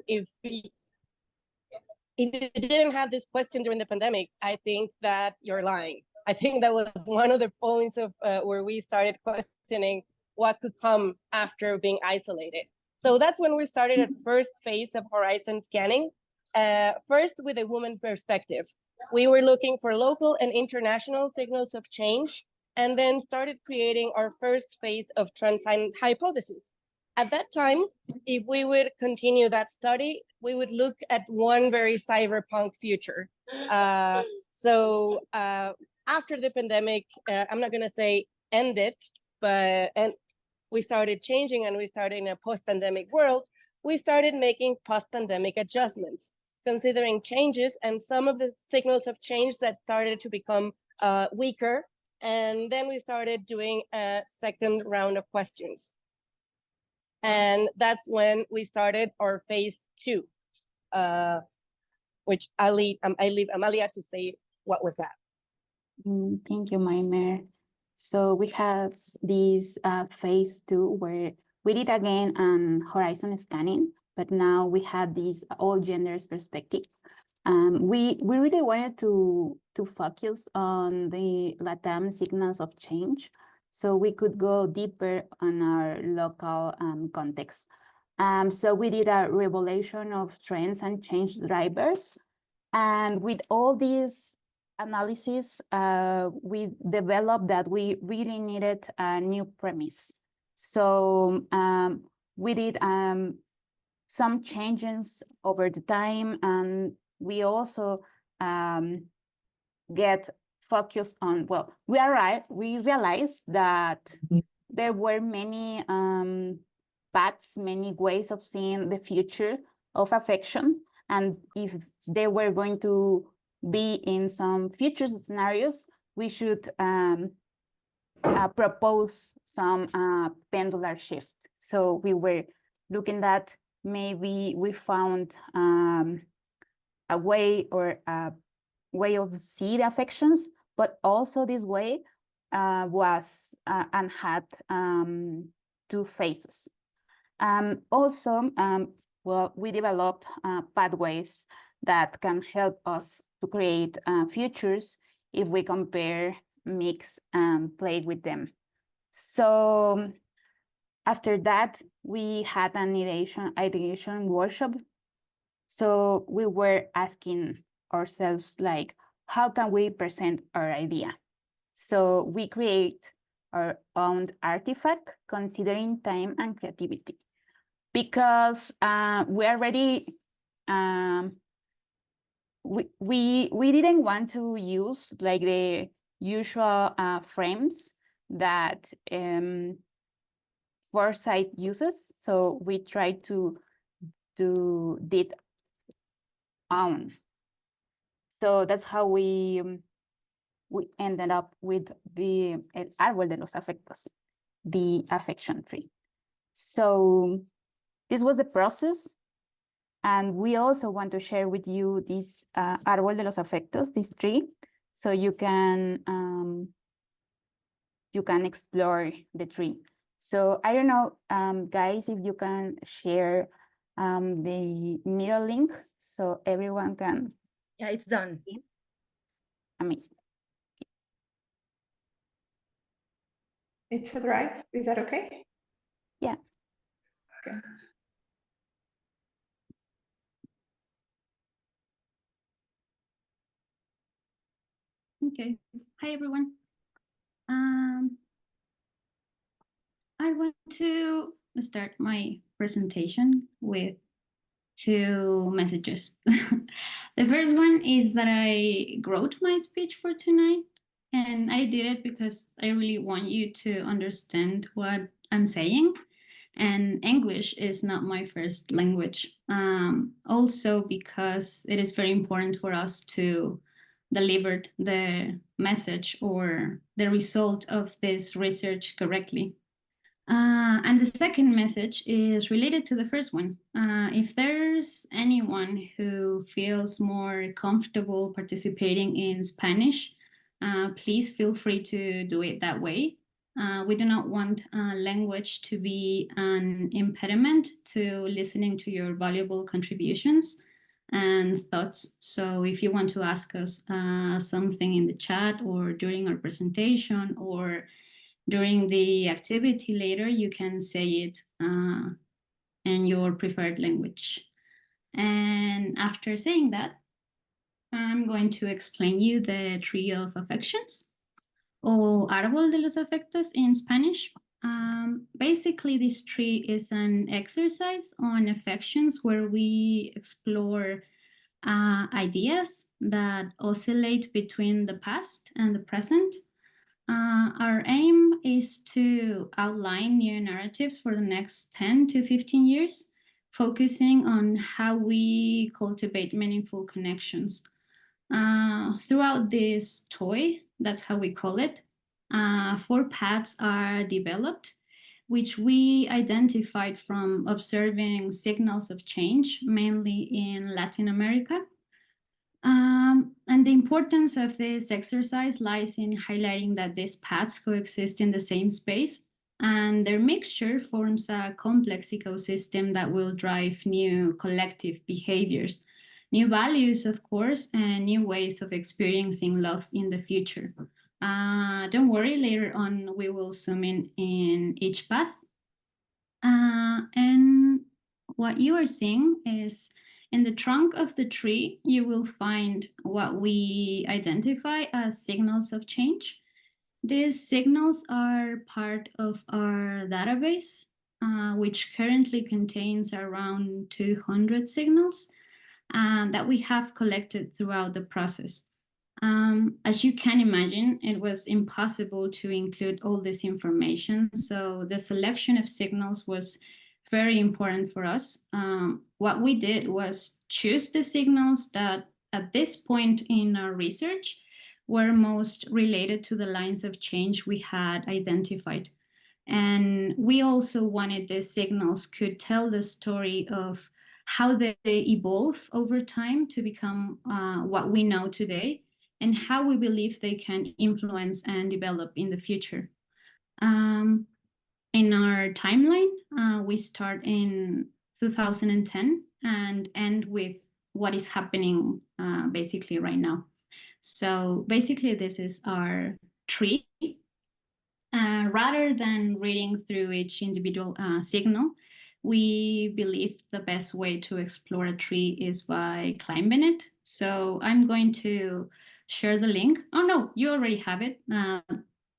if you didn't have this question during the pandemic, I think that you're lying. I think that was one of the points of where we started questioning what could come after being isolated. So that's when we started at first phase of horizon scanning, first with a woman perspective. We were looking for local and international signals of change, and then started creating our first phase of trend hypothesis. At that time, if we would continue that study, we would look at one very cyberpunk future. So after the pandemic, I'm not going to say end it, but we started changing and we started in a post-pandemic world. We started making post-pandemic adjustments, considering changes and some of the signals of change that started to become weaker. And then we started doing a second round of questions. And that's when we started our phase 2, which I leave Amalia to say what was that. Thank you, Maimer. So we have this phase 2 where we did again horizon scanning, but now we had this all genders perspective. We really wanted to focus on the LATAM signals of change, so we could go deeper on our local context. So we did a revelation of trends and change drivers. And with all these analysis, we developed that we really needed a new premise. So we did some changes over the time, and we also get focused on, well, we realized that there were many paths, many ways of seeing the future of affection. And if they were going to be in some future scenarios, we should propose some pendular shift. So we were looking at maybe we found a way or a way of see the affections, but also this way was and had 2 phases. Also, well, we developed pathways that can help us to create futures if we compare, mix, and play with them. So after that, we had an ideation workshop. So we were asking ourselves, like, how can we present our idea? So we create our own artifact considering time and creativity, because we already we didn't want to use like the usual frames that Foresight uses. So we tried to did own. So that's how we ended up with the El Árbol de los Afectos, the affection tree. So this was the process. And we also want to share with you this Árbol de los Afectos, this tree, so you can explore the tree. So I don't know, guys, if you can share the middle link so everyone can. Yeah, it's done. Amazing. It's all right. Is that okay? Yeah. Okay. Okay. Hi, everyone. I want to start my presentation with 2 messages. The first one is that I wrote my speech for tonight, and I did it because I really want you to understand what I'm saying. And English is not my first language. Also because it is very important for us to deliver the message or the result of this research correctly. And the second message is related to the first one. If there's anyone who feels more comfortable participating in Spanish, please feel free to do it that way. We do not want language to be an impediment to listening to your valuable contributions and thoughts. So if you want to ask us something in the chat or during our presentation or during the activity later, you can say it in your preferred language. And after saying that, I'm going to explain you the tree of affections, o árbol de los afectos in Spanish. Basically, this tree is an exercise on affections where we explore ideas that oscillate between the past and the present. Our aim is to outline new narratives for the next 10 to 15 years, focusing on how we cultivate meaningful connections. Throughout this toy, that's how we call it, 4 paths are developed, which we identified from observing signals of change, mainly in Latin America. And the importance of this exercise lies in highlighting that these paths coexist in the same space, and their mixture forms a complex ecosystem that will drive new collective behaviors, new values, of course, and new ways of experiencing love in the future. Don't worry, later on we will zoom in each path. And what you are seeing is in the trunk of the tree, you will find what we identify as signals of change. These signals are part of our database, which currently contains around 200 signals that we have collected throughout the process. As you can imagine, it was impossible to include all this information, so the selection of signals was very important for us. What we did was choose the signals that at this point in our research were most related to the lines of change we had identified. And we also wanted the signals could tell the story of how they evolve over time to become what we know today, and how we believe they can influence and develop in the future. In our timeline, we start in 2010 and end with what is happening basically right now. So basically this is our tree. Rather than reading through each individual signal, we believe the best way to explore a tree is by climbing it. So I'm going to share the link. Oh no, you already have it.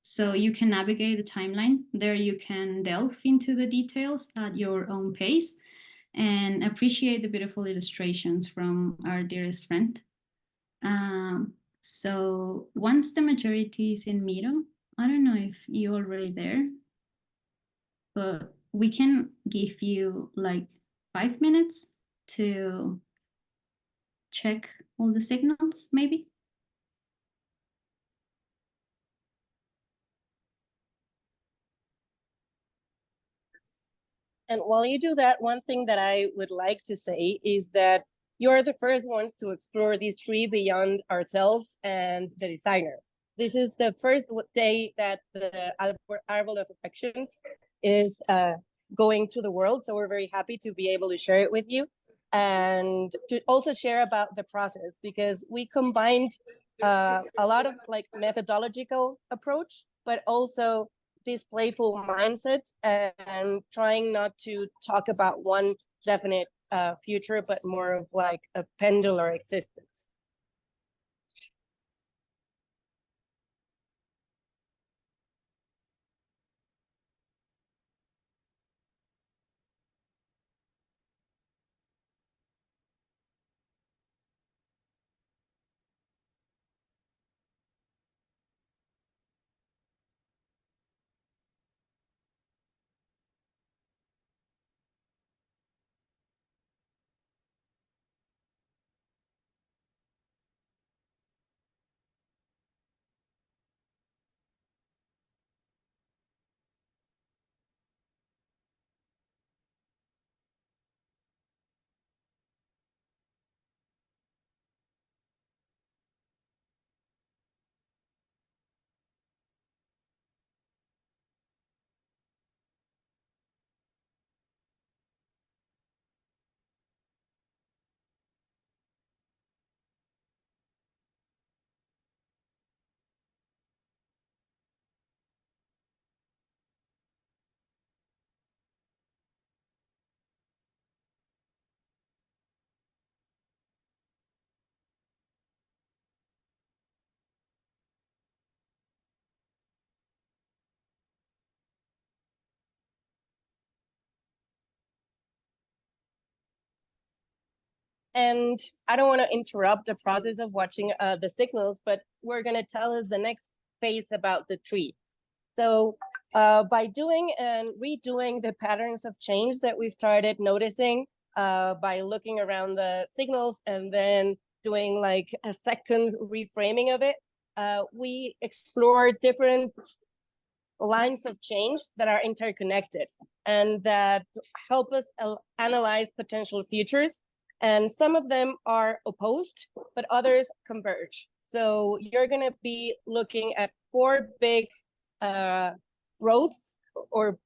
So you can navigate the timeline. There you can delve into the details at your own pace and appreciate the beautiful illustrations from our dearest friend. So once the majority is in Miro, I don't know if you're already there, but we can give you like 5 minutes to check all the signals, maybe. And while you do that, one thing that I would like to say is that you're the first ones to explore this tree beyond ourselves and the designer. This is the first day that the Arbol of Affections is going to the world. So we're very happy to be able to share it with you and to also share about the process, because we combined a lot of like methodological approach, but also this playful mindset and trying not to talk about one definite future, but more of like a pendular existence. And I don't want to interrupt the process of watching the signals, but we're going to tell us the next phase about the tree. So by doing and redoing the patterns of change that we started noticing by looking around the signals and then doing like a second reframing of it, we explore different lines of change that are interconnected and that help us analyze potential futures. And some of them are opposed, but others converge. So you're going to be looking at 4 big roads, or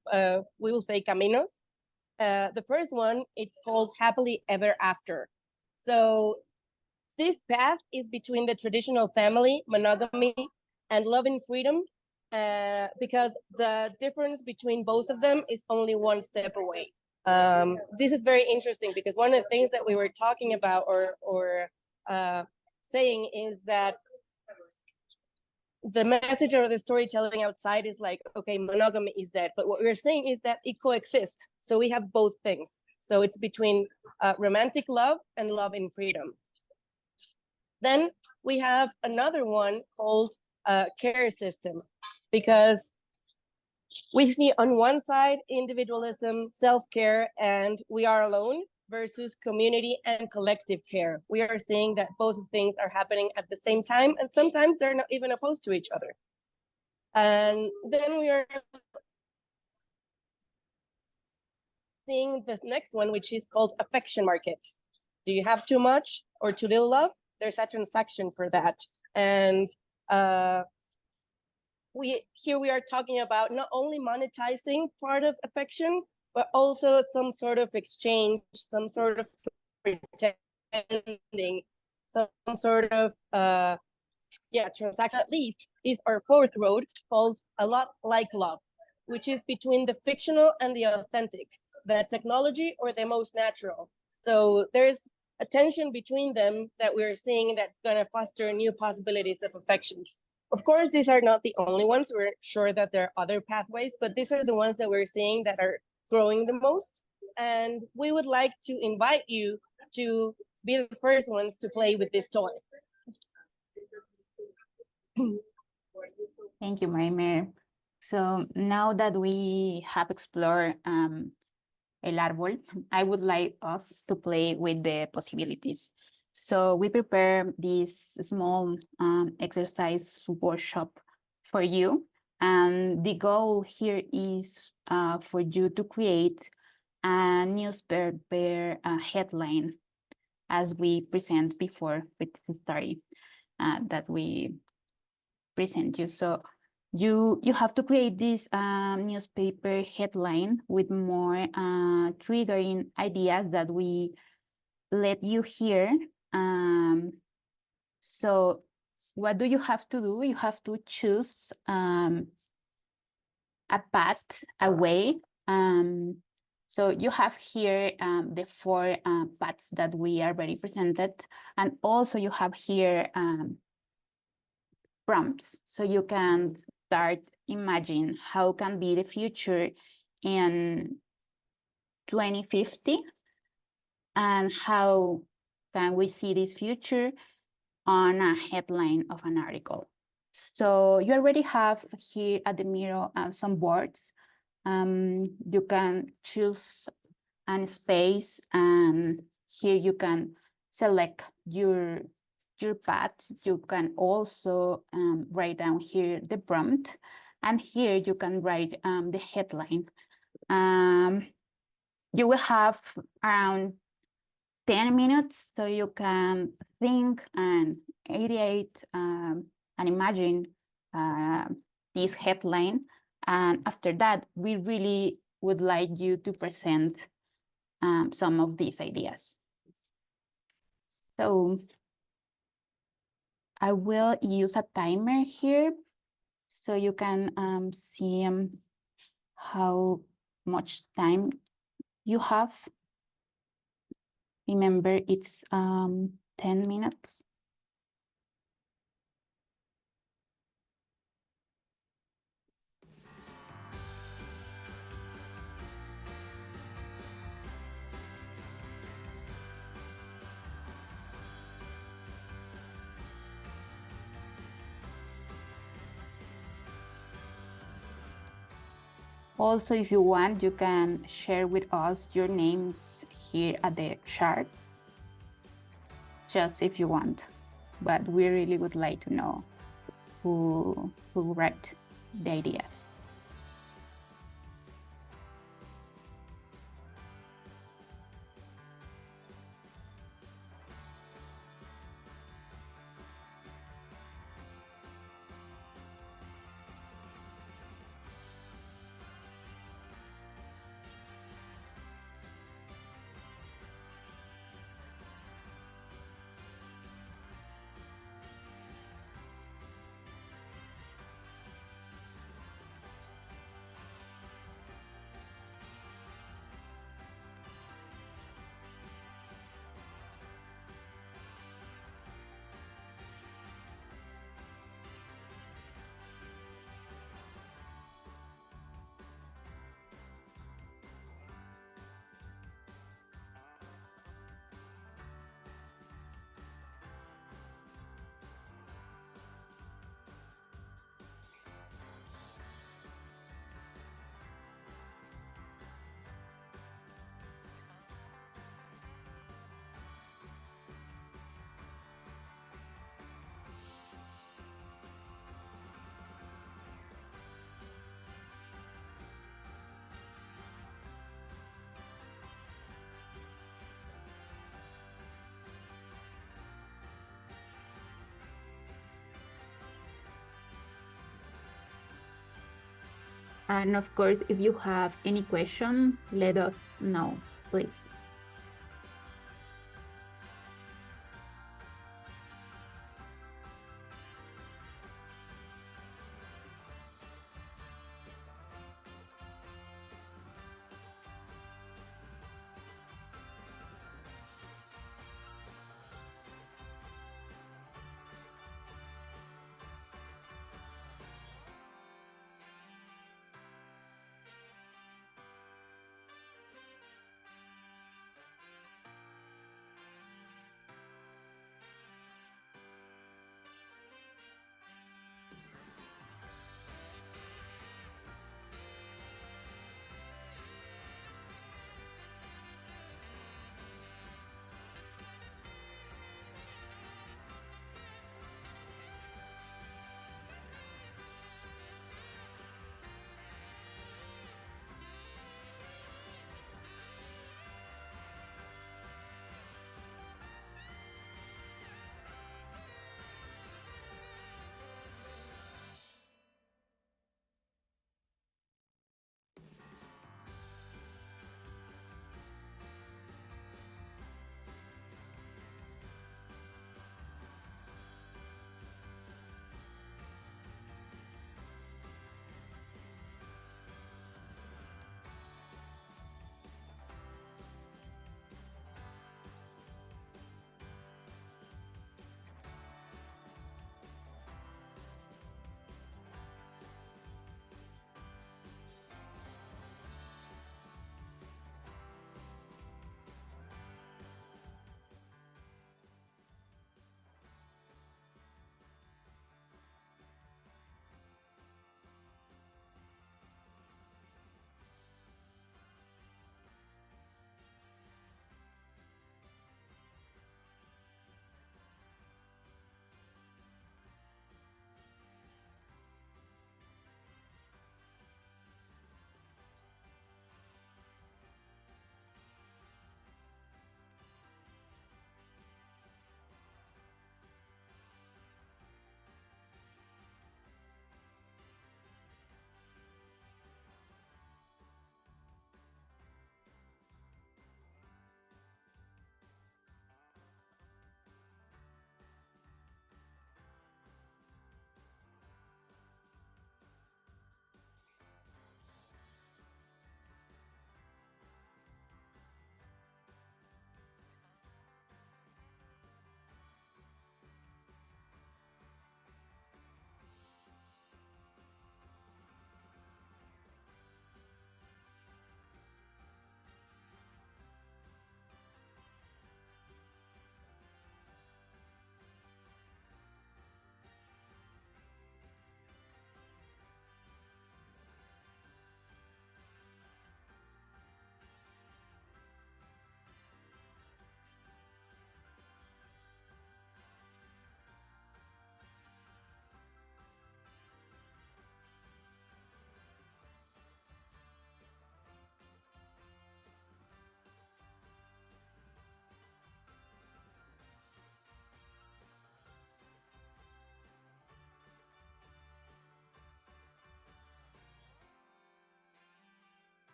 we will say caminos. The first one, it's called Happily Ever After. So this path is between the traditional family, monogamy, and love and freedom, because the difference between both of them is only 1 step away. This is very interesting because one of the things that we were talking about or saying is that the message or the storytelling outside is like, okay, monogamy is dead. But what we're saying is that it coexists. So we have both things. So it's between romantic love and love in freedom. Then we have another one called care system, because we see on one side individualism, self-care, and we are alone, versus community and collective care. We are seeing that both things are happening at the same time, and sometimes they're not even opposed to each other. And then we are seeing the next one, which is called affection market. Do you have too much or too little love? There's a transaction for that. And here we are talking about not only monetizing part of affection, but also some sort of exchange, some sort of pretending, some sort of transaction. At least is our 4th road, called A Lot Like Love, which is between the fictional and the authentic, the technology or the most natural. So there's a tension between them that we're seeing that's going to foster new possibilities of affections. Of course, these are not the only ones. We're sure that there are other pathways, but these are the ones that we're seeing that are growing the most. And we would like to invite you to be the first ones to play with this toy. Thank you, Marimer. So now that we have explored El Árbol, I would like us to play with the possibilities. So we prepare this small exercise workshop for you. And the goal here is for you to create a newspaper headline, as we present before with the story that we present you. So you have to create this newspaper headline with more triggering ideas that we let you hear. So what do you have to do? You have to choose a path, a way. So you have here the 4 paths that we already presented, and also you have here prompts, so you can start imagine how can be the future in 2050, and how can we see this future on a headline of an article. So you already have here at the mirror some boards. You can choose a space, and here you can select your path. You can also write down here the prompt, and here you can write the headline. You will have around 10 minutes, so you can think and ideate and imagine this headline. And after that, we really would like you to present some of these ideas. So I will use a timer here, so you can see how much time you have. Remember, it's 10 minutes. Also, if you want, you can share with us your names here at the chart, just if you want. But we really would like to know who write the ideas. And of course, if you have any question, let us know, please.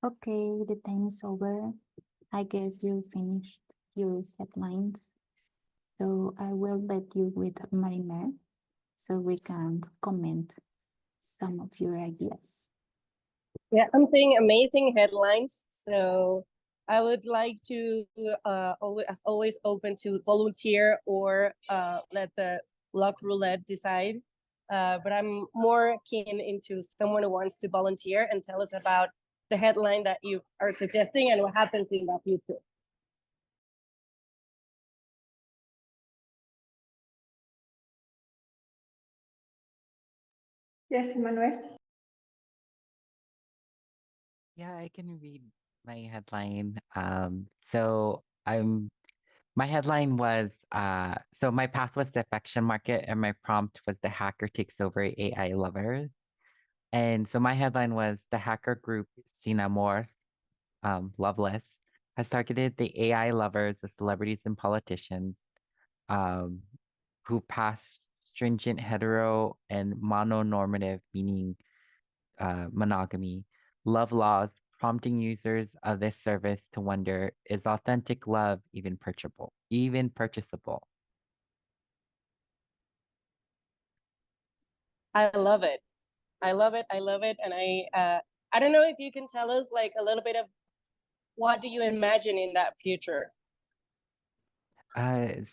Okay, the time is over. I guess you finished your headlines. So I will let you with Marimer so we can comment some of your ideas. Yeah, I'm seeing amazing headlines. So I would like to always open to volunteer or let the luck roulette decide. But I'm more keen into someone who wants to volunteer and tell us about the headline that you are suggesting and what happens in the future. Yes, Manuel. Yeah, I can read my headline. My headline was so my path was the affection market and my prompt was the hacker takes over AI lovers. And so my headline was the hacker group Sin Amor, Loveless, has targeted the AI lovers of celebrities and politicians um, who pass stringent hetero and mononormative, meaning monogamy, love laws, prompting users of this service to wonder, is authentic love even purchasable? Even purchasable? I love it. I love it. I love it. And I don't know if you can tell us like a little bit of what do you imagine in that future?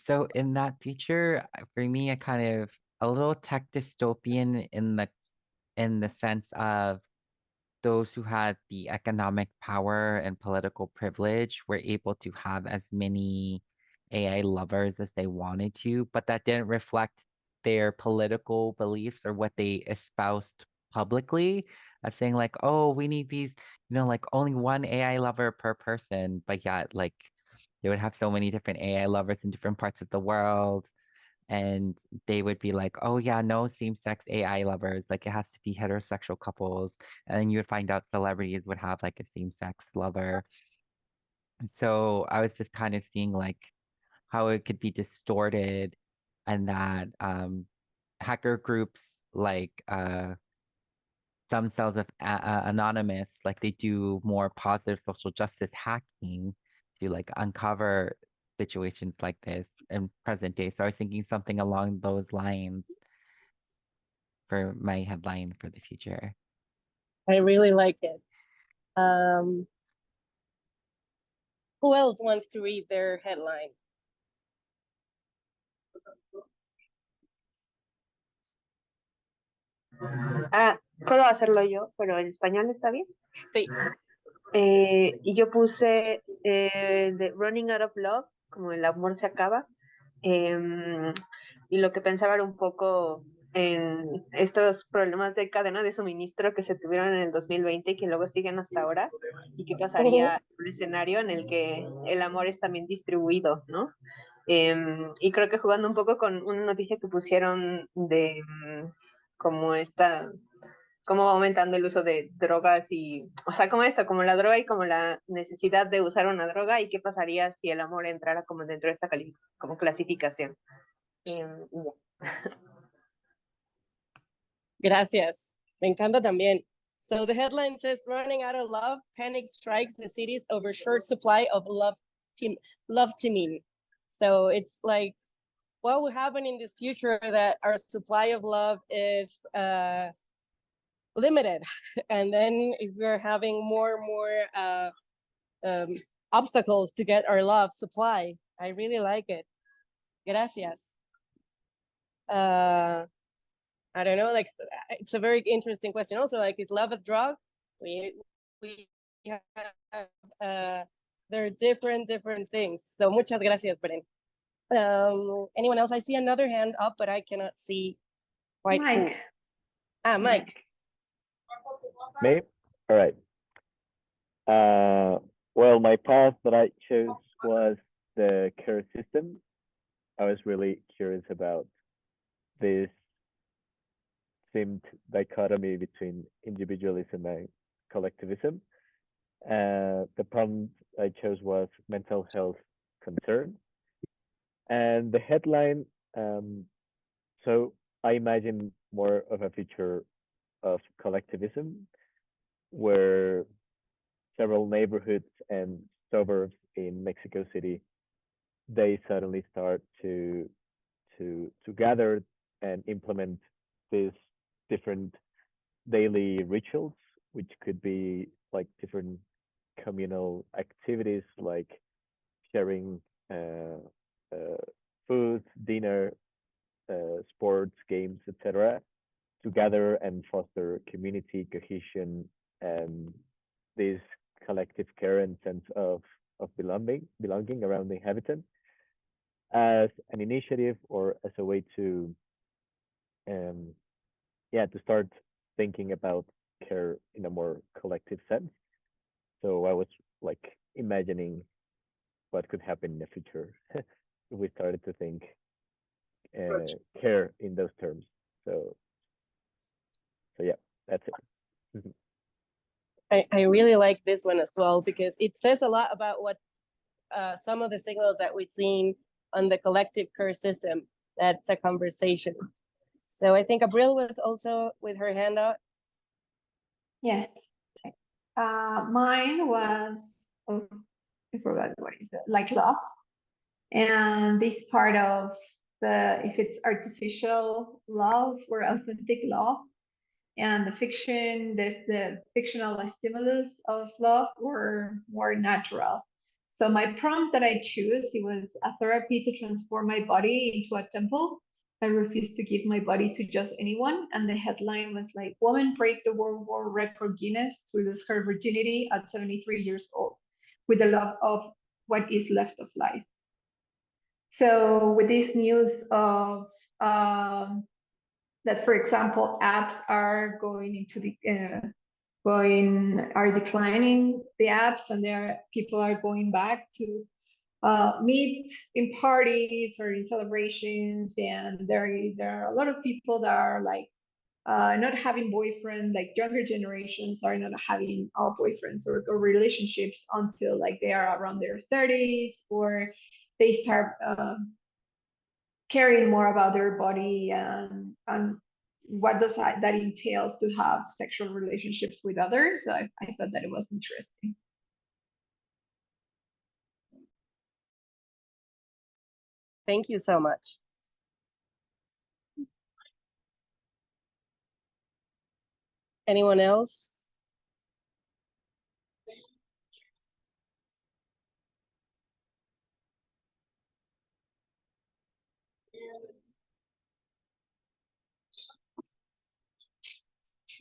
So in that future, for me, I kind of a little tech dystopian in the sense of those who had the economic power and political privilege were able to have as many AI lovers as they wanted to, but that didn't reflect their political beliefs or what they espoused publicly of saying like, oh, we need these, like only one AI lover per person, but yet like they would have so many different AI lovers in different parts of the world and they would be like, oh yeah, no same-sex AI lovers, like it has to be heterosexual couples. And then you would find out celebrities would have like a same-sex lover. So I was just kind of seeing like how it could be distorted and that hacker groups like some cells of Anonymous, like they do more positive social justice hacking to like uncover situations like this in present day. So I was thinking something along those lines for my headline for the future. I really like it. Who else wants to read their headline? Puedo hacerlo yo, pero en español está bien. Sí. Y yo puse The Running Out of Love, como el amor se acaba. Y lo que pensaba era un poco en estos problemas de cadena de suministro que se tuvieron en el 2020 y que luego siguen hasta ahora. Y qué pasaría en un escenario en el que el amor es también distribuido, ¿no? Y creo que jugando un poco con una noticia que pusieron de como cómo va aumentando el uso de drogas y, o sea, como esto, como la droga y como la necesidad de usar una droga y qué pasaría si el amor entrara como dentro de esta como clasificación. Gracias. Me encanta también. So the headline says, running out of love, panic strikes the cities over short supply of love teaming. So it's like, what will happen in this future that our supply of love is limited? And then if we're having more and more obstacles to get our love supply, I really like it. Gracias. I don't know, like it's a very interesting question. Also, like, is love a drug? We have there are different things. So muchas gracias, Bren. Anyone else? I see another hand up, but I cannot see quite who. Mike. Mike. Me? All right. Well, my path that I chose was the care system. I was really curious about this seemed dichotomy between individualism and collectivism. The prompt I chose was mental health concern. And the headline, so I imagine more of a future of collectivism where several neighborhoods and suburbs in Mexico City, they suddenly start to gather and implement these different daily rituals, which could be like different communal activities like sharing food, dinner, sports, games, etc., to gather and foster community cohesion and this collective care and sense of belonging around the inhabitant as an initiative or as a way to um, to start thinking about care in a more collective sense. So I was like imagining what could happen in the future if we started to think care in those terms. So yeah, that's it. I really like this one as well because it says a lot about what some of the signals that we've seen on the collective care system. That's a conversation. So I think Abril was also with her hand up. Yes. Mine was, oh, I forgot what is it, like love. And this part of if it's artificial love or authentic love, and the fiction, the fictional stimulus of love were more natural. So my prompt that I chose, it was a therapy to transform my body into a temple. I refuse to give my body to just anyone. And the headline was like, woman break the world record Guinness to lose her virginity at 73 years old with the love of what is left of life. So with this news of that, for example, apps are going into the are declining the apps, and people are going back to meet in parties or in celebrations, and there are a lot of people that are like not having boyfriends, like younger generations are not having boyfriends or relationships until like they are around their 30s, or they start caring more about their body and what does that entails to have sexual relationships with others. So I thought that it was interesting. Thank you so much. Anyone else?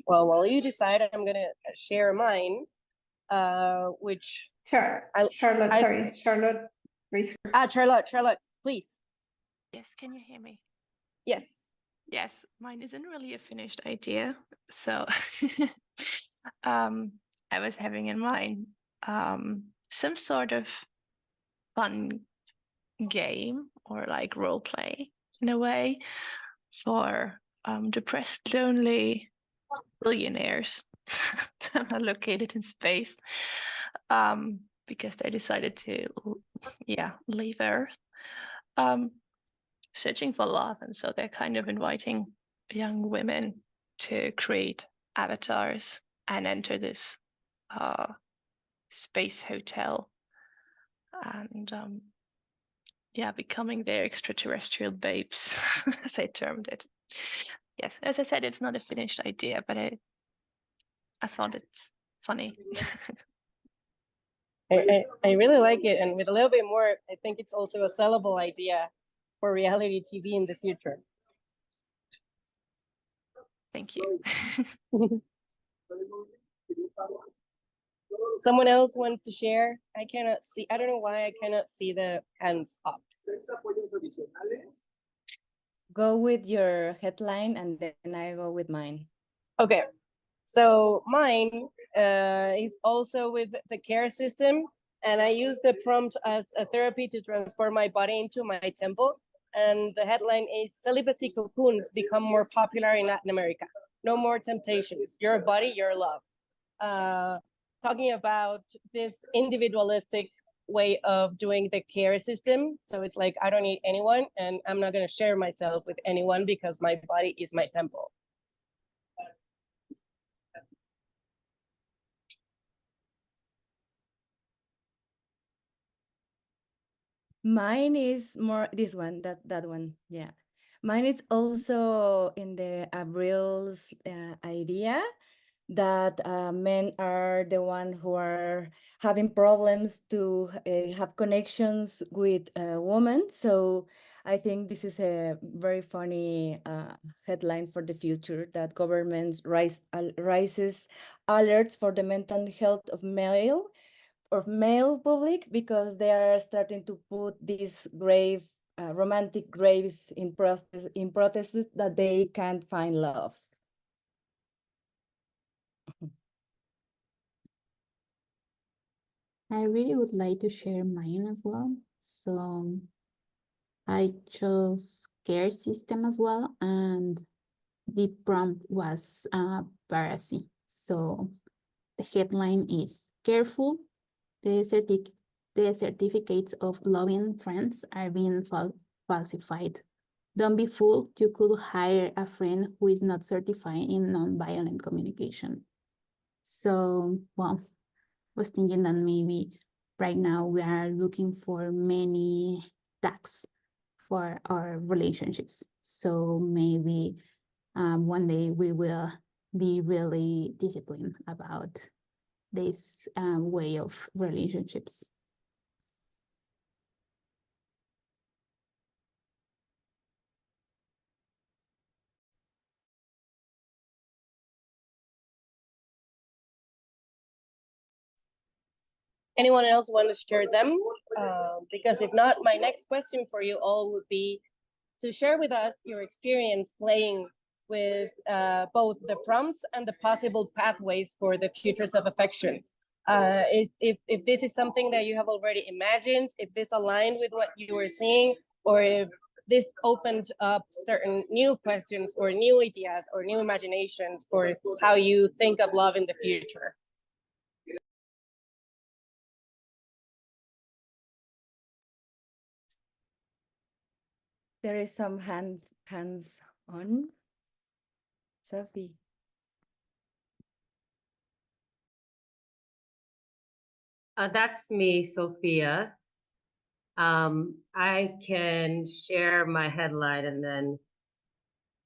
Well, while you decide, I'm gonna share mine, which Sure. Charlotte, raise her. Charlotte, please. Yes, can you hear me? Yes. Yes, mine isn't really a finished idea. So I was having in mind some sort of fun game or like role play in a way for depressed, lonely billionaires that are located in space because they decided to, leave Earth. Searching for love, and so they're kind of inviting young women to create avatars and enter this space hotel and becoming their extraterrestrial babes, as I termed it. Yes, as I said, it's not a finished idea, but I found it funny. I really like it, and with a little bit more, I think it's also a sellable idea for reality TV in the future. Thank you. Someone else want to share? I cannot see. I don't know why I cannot see the hands up. Go with your headline and then I go with mine. Okay, so mine is also with the care system, and I use the prompt as a therapy to transform my body into my temple. And the headline is celibacy cocoons become more popular in Latin America. No more temptations. Your body, your love. Talking about this individualistic way of doing the care system. So it's like, I don't need anyone, and I'm not going to share myself with anyone because my body is my temple. Mine is more this one, that one, yeah. Mine is also in the Abril's idea that men are the one who are having problems to have connections with women. So I think this is a very funny headline for the future, that governments raises alerts for the mental health of male public, because they are starting to put these grave romantic graves in protests that they can't find love. I really would like to share mine as well. So I chose care system as well, and the prompt was piracy. So the headline is careful, the, the certificates of loving friends are being falsified. Don't be fooled, you could hire a friend who is not certified in nonviolent communication. So, well, was thinking that maybe right now we are looking for many tags for our relationships. So maybe one day we will be really disciplined about this way of relationships. Anyone else want to share them? Because if not, my next question for you all would be to share with us your experience playing with both the prompts and the possible pathways for the futures of affections. If this is something that you have already imagined, if this aligned with what you were seeing, or if this opened up certain new questions or new ideas or new imaginations for how you think of love in the future. There is some hands on. Sophie. That's me, Sophia. I can share my headline and then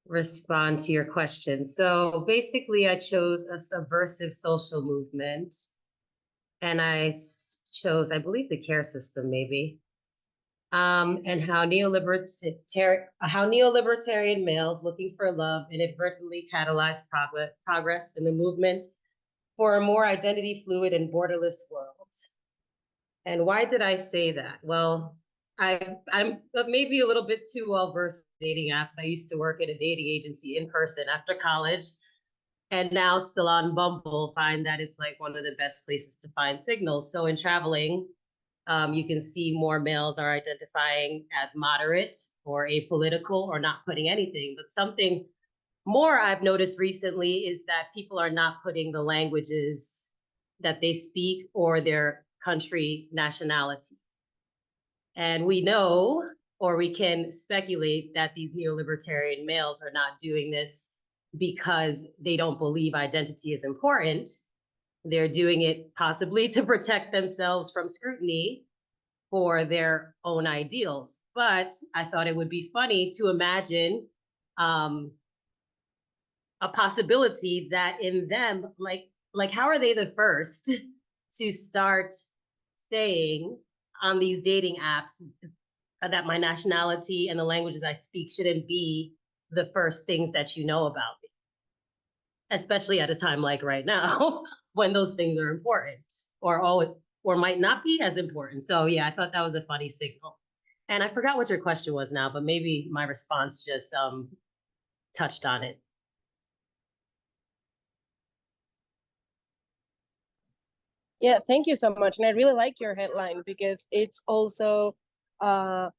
respond to your question. So basically, I chose a subversive social movement, and I chose, I believe, the care system, maybe, and how neolibertarian males looking for love inadvertently catalyze progress in the movement for a more identity fluid and borderless world. And why did I say that? Well, I'm maybe a little bit too well versed in dating apps. I used to work at a dating agency in person after college, and now still on Bumble, find that it's like one of the best places to find signals. So in traveling, you can see more males are identifying as moderate or apolitical or not putting anything. But something more I've noticed recently is that people are not putting the languages that they speak or their country nationality. And we know, or we can speculate, that these neolibertarian males are not doing this because they don't believe identity is important. They're doing it possibly to protect themselves from scrutiny for their own ideals. But I thought it would be funny to imagine a possibility that in them, like how are they the first to start saying on these dating apps that my nationality and the languages I speak shouldn't be the first things that you know about me, especially at a time like right now when those things are important or might not be as important. So yeah, I thought that was a funny signal. And I forgot what your question was now, but maybe my response just touched on it. Yeah, thank you so much. And I really like your headline because it's also and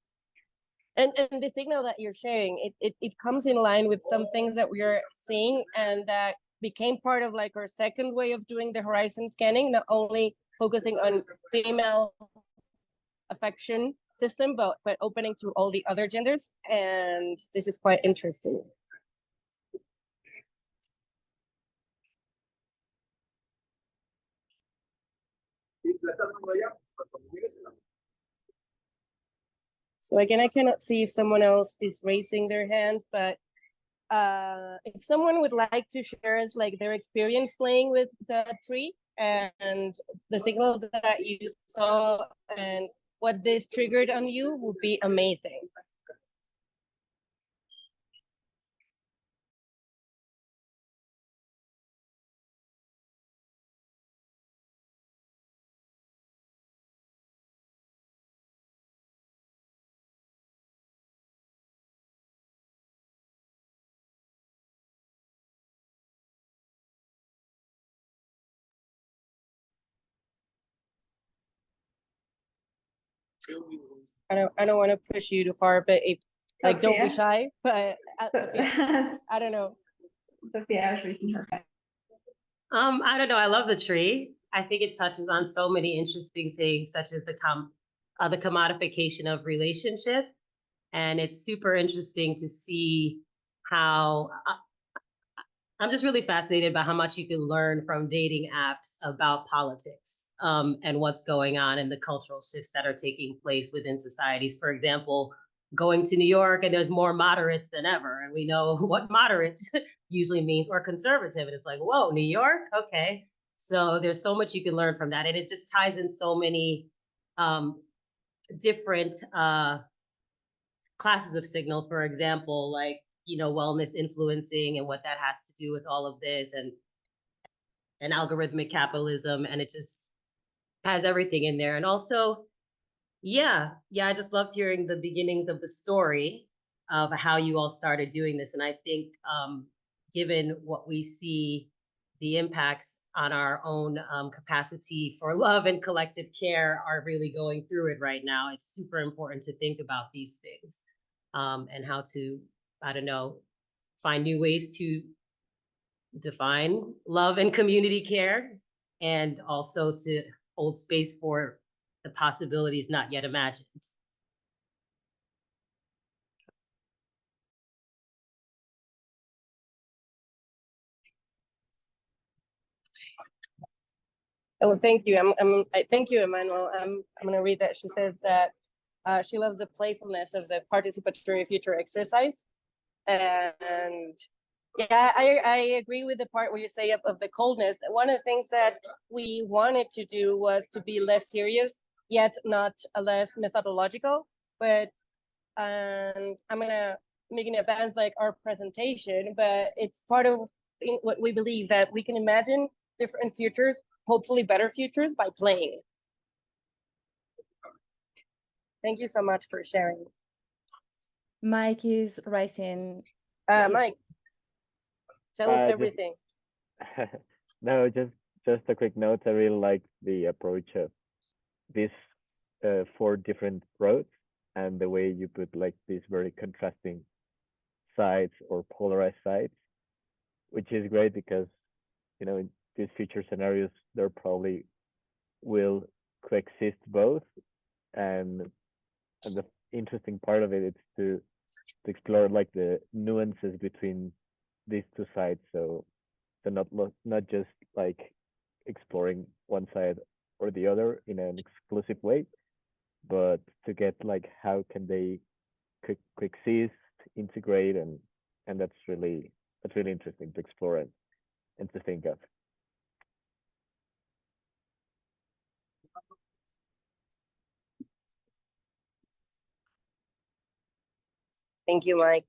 the signal that you're sharing, it comes in line with some things that we're seeing and that became part of like our second way of doing the horizon scanning, not only focusing on female affection system, but opening to all the other genders. And this is quite interesting. So again, I cannot see if someone else is raising their hand, but if someone would like to share us like their experience playing with the tree and the signals that you saw and what this triggered on you would be amazing. I don't want to push you too far, but if like don't be shy. But Sophia, I don't know. Sophia is raising her hand. I don't know. I love the tree. I think it touches on so many interesting things, such as the commodification of relationship, and it's super interesting to see how I'm just really fascinated by how much you can learn from dating apps about politics and what's going on and the cultural shifts that are taking place within societies. For example, going to New York and there's more moderates than ever. And we know what moderate usually means, or conservative. And it's like, whoa, New York? Okay. So there's so much you can learn from that. And it just ties in so many different classes of signal. For example, like, wellness influencing and what that has to do with all of this, and algorithmic capitalism. And it just has everything in there. And also, I just loved hearing the beginnings of the story of how you all started doing this. And I think given what we see, the impacts on our own capacity for love and collective care are really going through it right now. It's super important to think about these things and how to, I don't know, find new ways to define love and community care, and also to hold space for the possibilities not yet imagined. Oh, thank you. Thank you, Emmanuel. I'm going to read that. She says that she loves the playfulness of the participatory future exercise. And yeah, I agree with the part where you say of the coldness. One of the things that we wanted to do was to be less serious, yet not less methodological. But and I'm gonna make an advance like our presentation, but it's part of what we believe, that we can imagine different futures, hopefully better futures, by playing. Thank you so much for sharing. Mike is rising. Mike, tell us everything. No, just a quick note. I really like the approach of these 4 different roads, and the way you put like these very contrasting sides or polarized sides, which is great because, in these future scenarios, there probably will coexist both. And the interesting part of it is to explore like the nuances between these 2 sides. So not just like exploring one side or the other in an exclusive way, but to get like how can they coexist, integrate, and that's really interesting to explore and to think of. Thank you, Mike.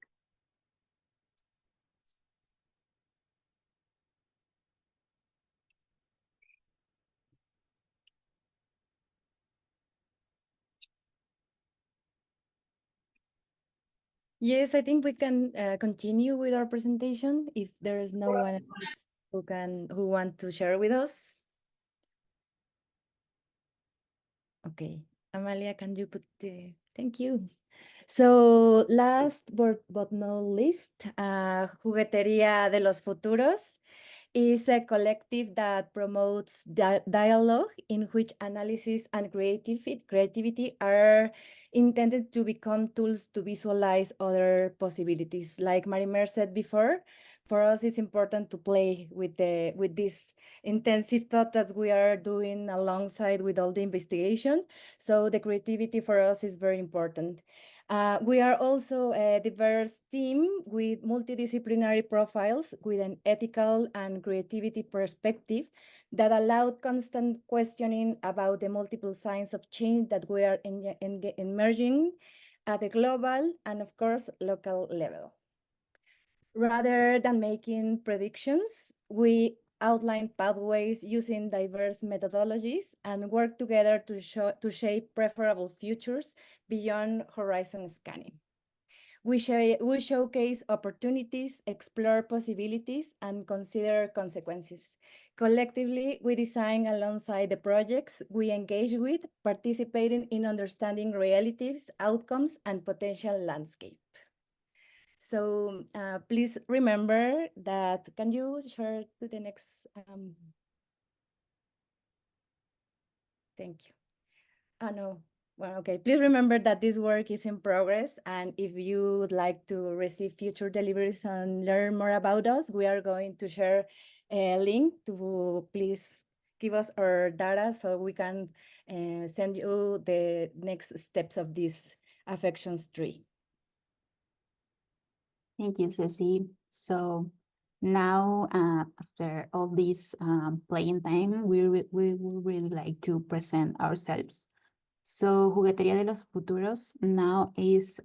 Yes, I think we can continue with our presentation if there is no one else who want to share with us. Okay, Amalia, can you put the, thank you. So last but not least, Juguetería de los Futuros is a collective that promotes dialogue in which analysis and creativity are intended to become tools to visualize other possibilities. Like Marimer said before, for us, it's important to play with this intensive thought that we are doing alongside with all the investigation. So the creativity for us is very important. We are also a diverse team with multidisciplinary profiles with an ethical and creativity perspective that allowed constant questioning about the multiple signs of change that we are emerging at the global and, of course, local level. Rather than making predictions, we outline pathways using diverse methodologies and work together to shape preferable futures beyond horizon scanning. We showcase opportunities, explore possibilities, and consider consequences. Collectively, we design alongside the projects we engage with, participating in understanding realities, outcomes, and potential landscape. So please remember that, can you share to the next? Thank you. Oh, no. Well, okay. Please remember that this work is in progress. And if you would like to receive future deliveries and learn more about us, we are going to share a link to please give us our data so we can send you the next steps of this affections tree. Thank you, Ceci. So now, after all this playing time, we would really like to present ourselves. So Juguetería de los Futuros now is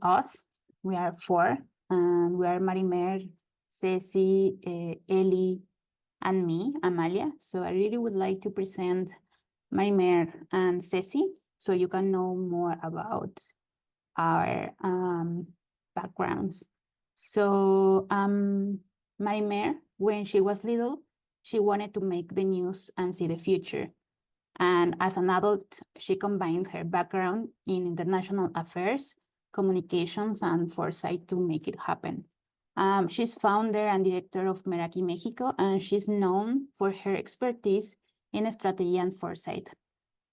us. We are four, and we are Marimer, Ceci, Eli, and me, Amalia. So I really would like to present Marimer and Ceci so you can know more about our backgrounds. So Marimer, when she was little, she wanted to make the news and see the future. And as an adult, she combined her background in international affairs, communications, and foresight to make it happen. She's founder and director of Meraki Mexico, and she's known for her expertise in strategy and foresight,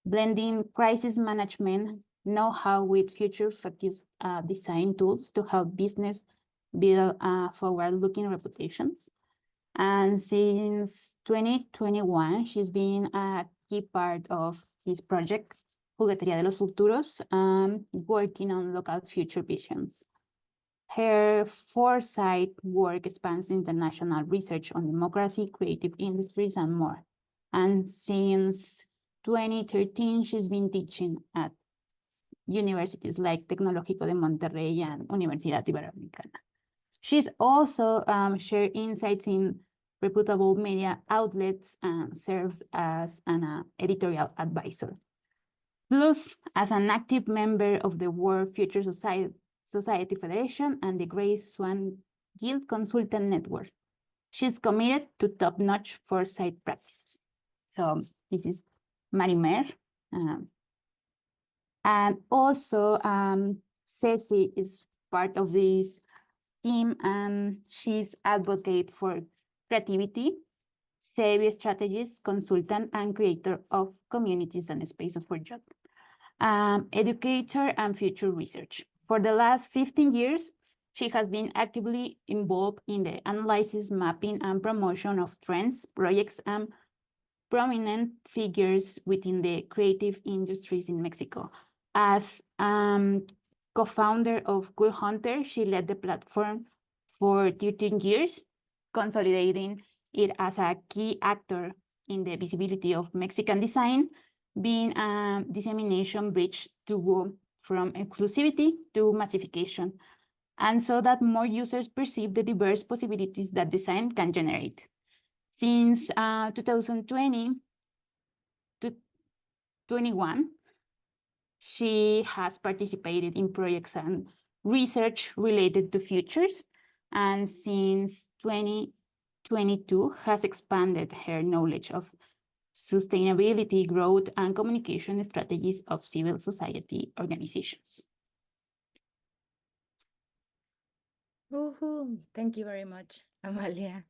blending crisis management know-how with future-focused design tools to help business build forward-looking reputations. And since 2021, she's been a key part of this project, Juguetería de los Futuros, working on local future visions. Her foresight work spans international research on democracy, creative industries, and more. And since 2013, she's been teaching at universities like Tecnológico de Monterrey and Universidad Iberoamericana. She's also shared insights in reputable media outlets and serves as an editorial advisor. Plus, as an active member of the World Future Society Federation and the Grey Swan Guild Consultant Network. She's committed to top-notch foresight practices. So this is Marimer. And also, Ceci is part of this team, and she's advocate for creativity, savvy strategist, consultant, and creator of communities and spaces for job. Educator and future research. For the last 15 years, she has been actively involved in the analysis, mapping, and promotion of trends, projects, and prominent figures within the creative industries in Mexico. As co-founder of Cool Hunter, she led the platform for 13 years, consolidating it as a key actor in the visibility of Mexican design, being a dissemination bridge to go from exclusivity to massification, and so that more users perceive the diverse possibilities that design can generate. Since 2020 to 21, she has participated in projects and research related to futures, and since 2022 has expanded her knowledge of sustainability, growth, and communication strategies of civil society organizations. Woohoo! Thank you very much, Amalia.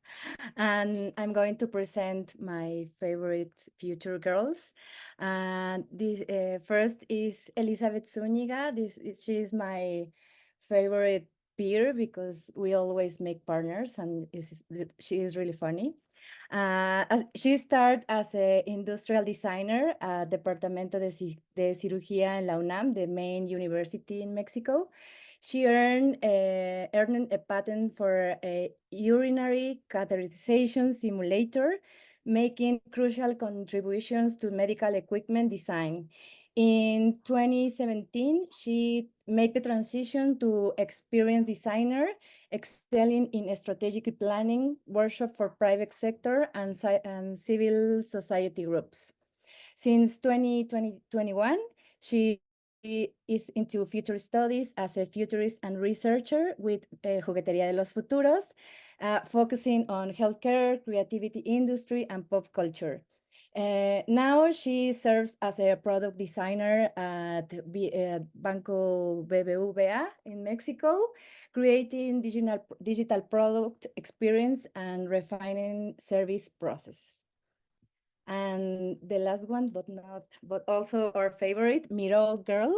And I'm going to present my favorite future girls. And this first is Elizabeth Zúñiga. She is my favorite peer because we always make partners, and she is really funny. She started as an industrial designer at Departamento de Cirugía en la UNAM, the main university in Mexico. She earned a patent for a urinary catheterization simulator, making crucial contributions to medical equipment design. In 2017, she made the transition to experienced designer, excelling in strategic planning, workshop for private sector and civil society groups. Since 2021, she is into future studies as a futurist and researcher with Juguetería de los Futuros, focusing on healthcare, creativity industry, and pop culture. Now she serves as a product designer at Banco BBVA in Mexico, creating digital product experience and refining service process. And the last one, but also our favorite, Miro Girl,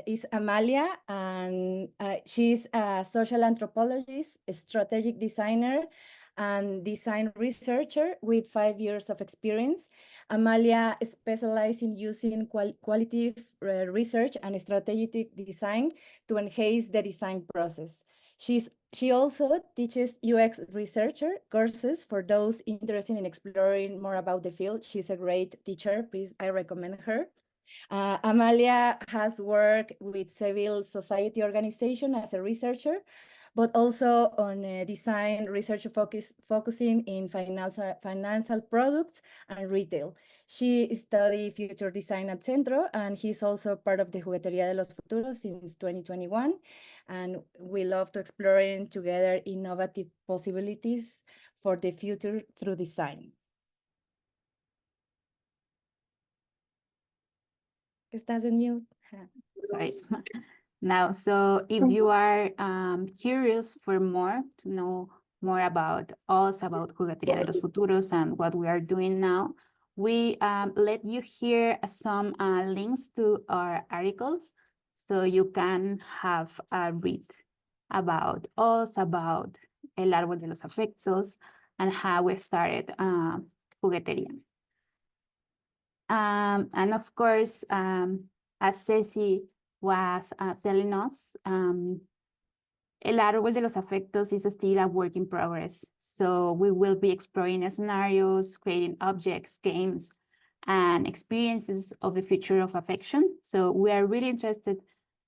is Amalia, and she's a social anthropologist, a strategic designer, and design researcher with 5 years of experience. Amalia specializes in using qualitative research and strategic design to enhance the design process. She also teaches UX researcher courses for those interested in exploring more about the field. She's a great teacher. Please, I recommend her. Amalia has worked with civil society organization as a researcher, but also on design research focusing in financial products and retail. She studied future design at Centro, and he's also part of the Juguetería de los Futuros since 2021. And we love to explore together innovative possibilities for the future through design. Estás en mute. Sorry. Now, so if you are curious for more, to know more about us, about Juguetería de los Futuros and what we are doing now, we let you hear some links to our articles, so you can have a read about us, about El Árbol de los Afectos, and how we started Juguetería. And of course, as Ceci was telling us, El Árbol de los Afectos is still a work in progress. So we will be exploring scenarios, creating objects, games, and experiences of the future of affection. So we are really interested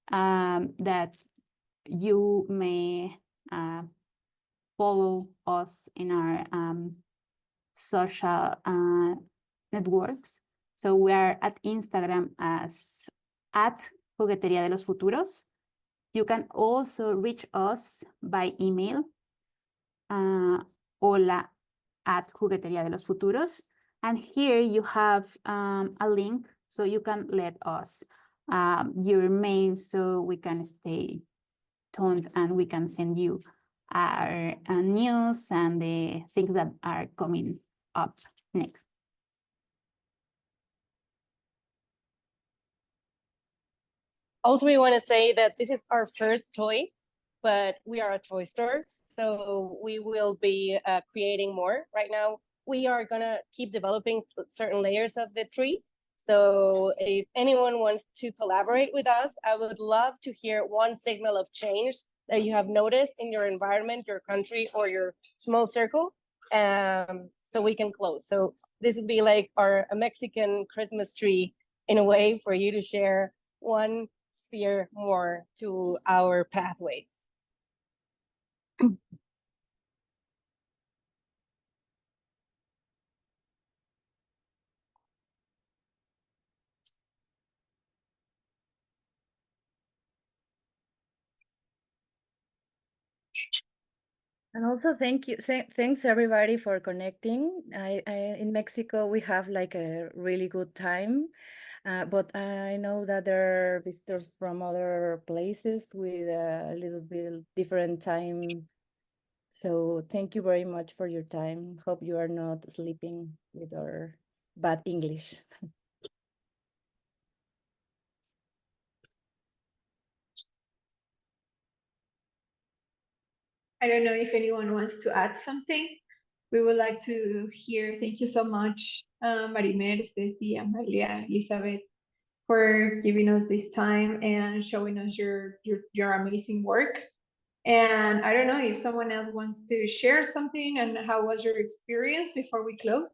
that you may follow us in our social networks. So we are at Instagram as @Juguetería de los Futuros. You can also reach us by email, hola@Juguetería de los Futuros. And here you have a link, so you can let us your mail, so we can stay tuned and we can send you our news and the things that are coming up next. Also, we want to say that this is our first toy, but we are a toy store, so we will be creating more. Right now, we are going to keep developing certain layers of the tree. So if anyone wants to collaborate with us, I would love to hear one signal of change that you have noticed in your environment, your country, or your small circle, so we can close. So this would be like a Mexican Christmas tree in a way for you to share one sphere more to our pathways. And also thanks everybody for connecting. In Mexico we have like a really good time, but I know that there are visitors from other places with a little bit different time. So thank you very much for your time. Hope you are not sleeping with our bad English. I don't know if anyone wants to add something. We would like to hear. Thank you so much, Marimer, Stacy, Amalia, Elizabeth, for giving us this time and showing us your amazing work. And I don't know if someone else wants to share something and how was your experience before we close?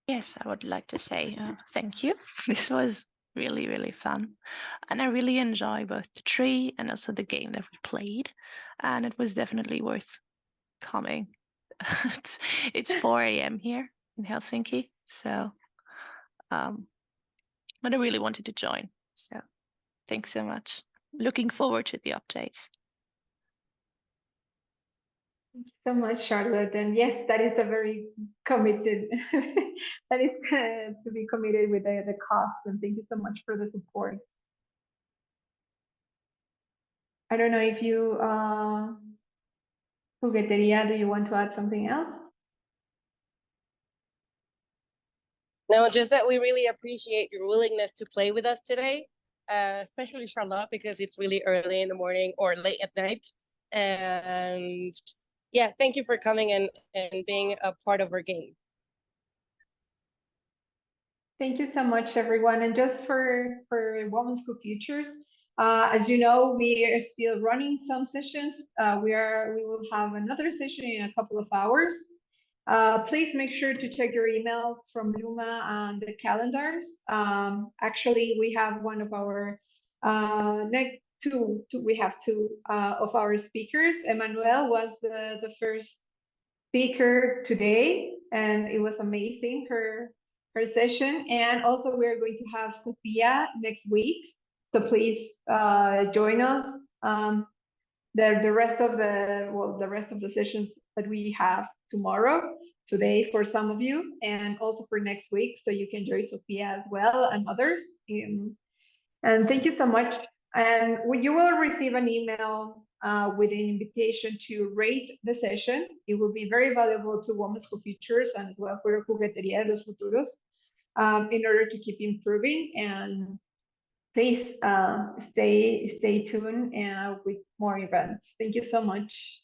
Yes, I would like to say thank you. This was really, really fun. And I really enjoy both the tree and also the game that we played. And it was definitely worth coming. It's 4 a.m. here in Helsinki. So, but I really wanted to join. So thanks so much. Looking forward to the updates. Thank you so much, Charlotte. And yes, that is a very committed, that is to be committed with the cost. And thank you so much for the support. I don't know if you, Jugueteria, do you want to add something else? No, just that we really appreciate your willingness to play with us today, especially Charlotte, because it's really early in the morning or late at night. And yeah, thank you for coming and being a part of our game. Thank you so much, everyone. And just for Women's School Futures, as you know, we are still running some sessions. We will have another session in a couple of hours. Please make sure to check your emails from Luma and the calendars. Actually, we have one of our we have two of our speakers. Emmanuel was the first speaker today, and it was amazing, her session. And also we're going to have Sophia next week, so please join us. The rest of the sessions that we have tomorrow, today for some of you, and also for next week, so you can join Sophia as well and others. And thank you so much. And you will receive an email with an invitation to rate the session. It will be very valuable to Women's for Futures and as well for Juguetería de los Futuros, in order to keep improving. And please stay tuned with more events. Thank you so much.